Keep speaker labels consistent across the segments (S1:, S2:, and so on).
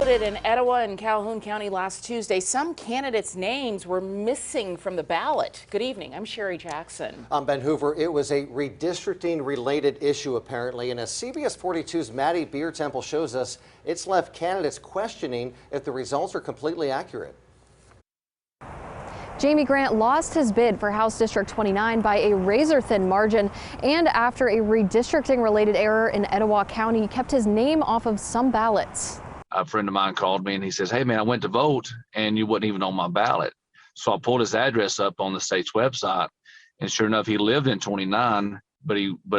S1: exploded in Etowah and Calhoun County last Tuesday. Some candidates' names were missing from the ballot. Good evening. I'm Sherry Jackson.
S2: I'm Ben Hoover. It was a redistricting-related issue, apparently, and as CBS 42's Maddie BIERTEMPFEL shows us, it's left candidates questioning if the results are completely accurate.
S3: Jamie Grant lost his bid for House District 29 by a razor-thin margin, and after a redistricting-related error in Etowah County, kept his name off of some ballots.
S4: A friend of mine called me and he says, "Hey man, I went to vote and you wasn't even on my ballot." So I pulled his address up on the state's website, and sure enough, he lived in 29, but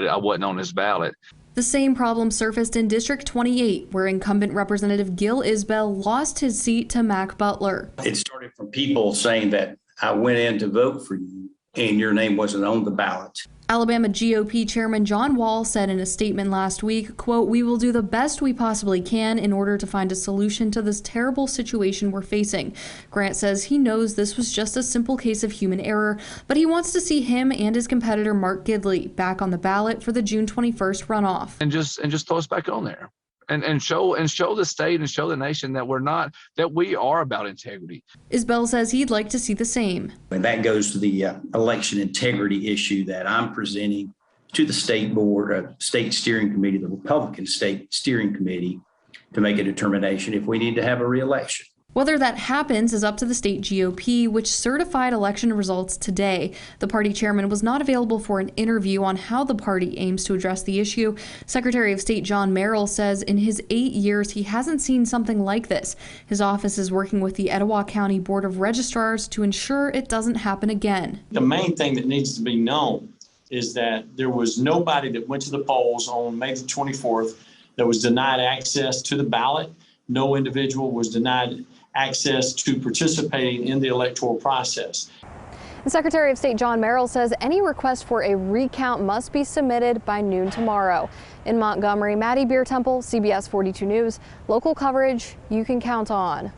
S4: I wasn't on his ballot.
S3: The same problem surfaced in District 28, where incumbent Representative Gil Isbell lost his seat to Mac Butler.
S5: It started from people saying that I went in to vote for you and your name wasn't on the ballot.
S3: Alabama GOP Chairman John Wall said in a statement last week, quote, "We will do the best we possibly can in order to find a solution to this terrible situation we're facing." Grant says he knows this was just a simple case of human error, but he wants to see him and his competitor Mark Gidley back on the ballot for the June 21st runoff.
S4: And just throw us back on there. And show the state and show the nation that we are about integrity.
S3: Isbell says he'd like to see the same.
S5: And that goes to the election integrity issue that I'm presenting to the state board, state steering committee, the Republican state steering committee, to make a determination if we need to have a re-election.
S3: Whether that happens is up to the state GOP, which certified election results today. The party chairman was not available for an interview on how the party aims to address the issue. Secretary of State John Merrill says in his 8 years, he hasn't seen something like this. His office is working with the Etowah County Board of Registrars to ensure it doesn't happen again.
S6: The main thing that needs to be known is that there was nobody that went to the polls on May the 24th that was denied access to the ballot. No individual was denied access to participating in the electoral process.
S3: The Secretary of State John Merrill says any request for a recount must be submitted by noon tomorrow. In Montgomery, Maddie BIERTEMPFEL, CBS 42 News, local coverage you can count on.